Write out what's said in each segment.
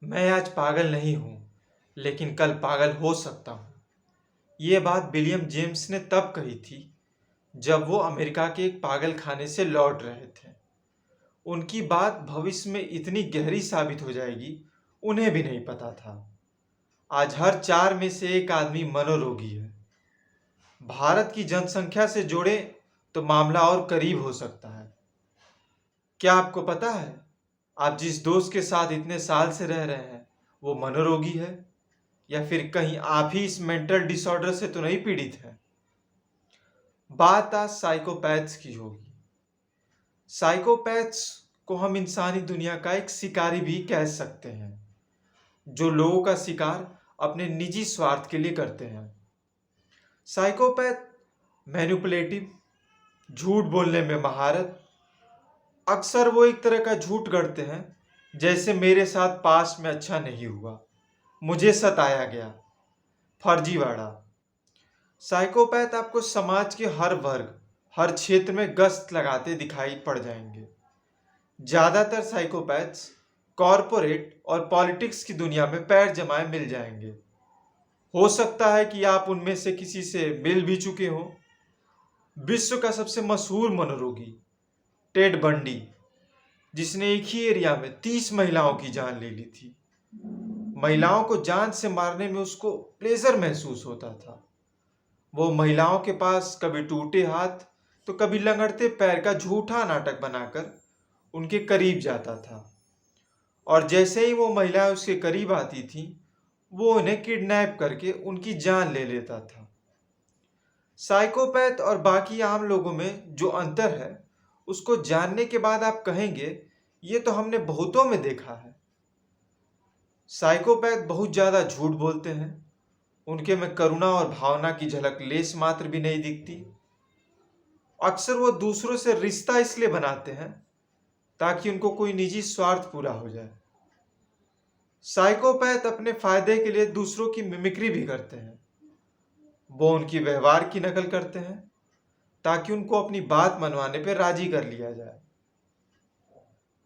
मैं आज पागल नहीं हूँ, लेकिन कल पागल हो सकता हूँ। ये बात विलियम जेम्स ने तब कही थी, जब वो अमेरिका के एक पागल खाने से लौट रहे थे। उनकी बात भविष्य में इतनी गहरी साबित हो जाएगी, उन्हें भी नहीं पता था। आज हर 4 में से एक आदमी मनोरोगी है। भारत की जनसंख्या से जोड़े तो मामला और करीब हो सकता है। क्या आपको पता है, आप जिस दोस्त के साथ इतने साल से रह रहे हैं, वो मनोरोगी है? या फिर कहीं आप ही इस मेंटल डिसऑर्डर से तो नहीं पीड़ित हैं? बात आज साइकोपैथ्स की होगी। साइकोपैथ्स को हम इंसानी दुनिया का एक शिकारी भी कह सकते हैं, जो लोगों का शिकार अपने निजी स्वार्थ के लिए करते हैं। साइकोपैथ मैनिपुलेटिव, झूठ बोलने में महारत। अक्सर वो एक तरह का झूठ गढ़ते हैं, जैसे मेरे साथ पास्ट में अच्छा नहीं हुआ, मुझे सताया गया। फर्जीवाड़ा। साइकोपैथ आपको समाज के हर वर्ग, हर क्षेत्र में गश्त लगाते दिखाई पड़ जाएंगे। ज्यादातर साइकोपैथ्स कॉरपोरेट और पॉलिटिक्स की दुनिया में पैर जमाए मिल जाएंगे। हो सकता है कि आप उनमें से किसी से मिल भी चुके हो। विश्व का सबसे मशहूर मनोरोगी टेड बंडी, जिसने एक ही एरिया में 30 महिलाओं की जान ले ली थी। महिलाओं को जान से मारने में उसको प्लेजर महसूस होता था। वो महिलाओं के पास कभी टूटे हाथ तो कभी लंगड़ते पैर का झूठा नाटक बनाकर उनके करीब जाता था, और जैसे ही वो महिलाएं उसके करीब आती थीं, वो उन्हें किडनैप करके उनकी जान ले लेता था। साइकोपैथ और बाकी आम लोगों में जो अंतर है, उसको जानने के बाद आप कहेंगे, ये तो हमने बहुतों में देखा है। साइकोपैथ बहुत ज्यादा झूठ बोलते हैं। उनके में करुणा और भावना की झलक लेस मात्र भी नहीं दिखती। अक्सर वो दूसरों से रिश्ता इसलिए बनाते हैं ताकि उनको कोई निजी स्वार्थ पूरा हो जाए। साइकोपैथ अपने फायदे के लिए दूसरों की मिमिक्री भी करते हैं। वो उनकी व्यवहार की नकल करते हैं ताकि उनको अपनी बात मनवाने पर राजी कर लिया जाए।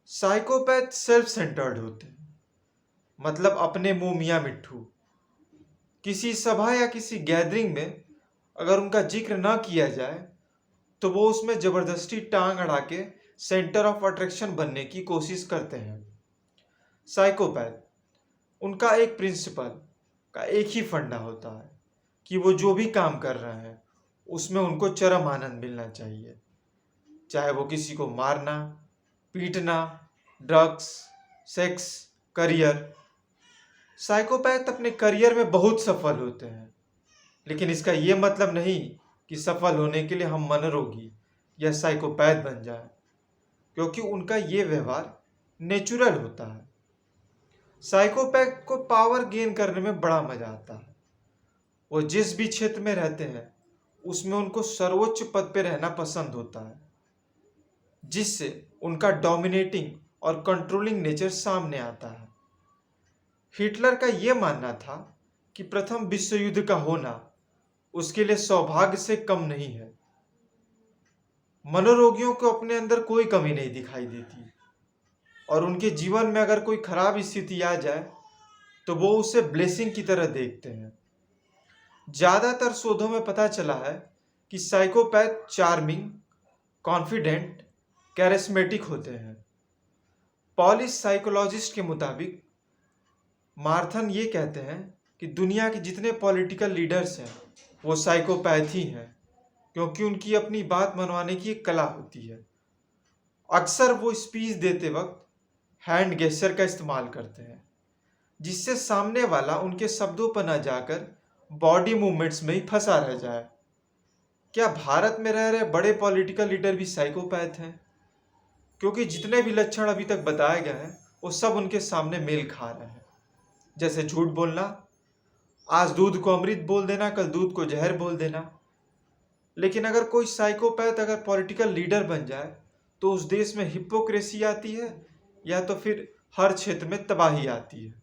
साइकोपैथ सेल्फ सेंटर्ड होते हैं, मतलब अपने मुंह मियाँ मिट्ठू। किसी सभा या किसी गैदरिंग में अगर उनका जिक्र ना किया जाए, तो वो उसमें जबरदस्ती टांग अड़ा के सेंटर ऑफ अट्रैक्शन बनने की कोशिश करते हैं। साइकोपैथ, उनका एक प्रिंसिपल का एक ही फंडा होता है कि वो जो भी काम कर रहे हैं उसमें उनको चरम आनंद मिलना चाहिए, चाहे वो किसी को मारना, पीटना, ड्रग्स, सेक्स, करियर। साइकोपैथ अपने करियर में बहुत सफल होते हैं, लेकिन इसका ये मतलब नहीं कि सफल होने के लिए हम मनोरोगी या साइकोपैथ बन जाएं, क्योंकि उनका ये व्यवहार नेचुरल होता है। साइकोपैथ को पावर गेन करने में बड़ा मजा आता है। वो जिस भी क्षेत्र में रहते हैं, उसमें उनको सर्वोच्च पद पे रहना पसंद होता है, जिससे उनका डोमिनेटिंग और कंट्रोलिंग नेचर सामने आता है। हिटलर का यह मानना था कि प्रथम विश्व युद्ध का होना उसके लिए सौभाग्य से कम नहीं है। मनोरोगियों को अपने अंदर कोई कमी नहीं दिखाई देती, और उनके जीवन में अगर कोई खराब स्थिति आ जाए तो वो उसे ब्लेसिंग की तरह देखते हैं। ज्यादातर शोधों में पता चला है कि साइकोपैथ चार्मिंग, कॉन्फिडेंट, कैरिस्मेटिक होते हैं। पॉलिश साइकोलॉजिस्ट के मुताबिक मार्थन ये कहते हैं कि दुनिया के जितने पॉलिटिकल लीडर्स हैं वो साइकोपैथ ही हैं, क्योंकि उनकी अपनी बात मनवाने की एक कला होती है। अक्सर वो स्पीच देते वक्त हैंड गेस्चर का इस्तेमाल करते हैं, जिससे सामने वाला उनके शब्दों पर न जाकर बॉडी मूवमेंट्स में ही फंसा रह जाए। क्या भारत में रह रहे बड़े पॉलिटिकल लीडर भी साइकोपैथ हैं? क्योंकि जितने भी लक्षण अभी तक बताए गए हैं वो सब उनके सामने मेल खा रहे हैं। जैसे झूठ बोलना, आज दूध को अमृत बोल देना, कल दूध को जहर बोल देना। लेकिन अगर कोई साइकोपैथ अगर पॉलिटिकल लीडर बन जाए तो उस देश में हिपोक्रेसी आती है, या तो फिर हर क्षेत्र में तबाही आती है।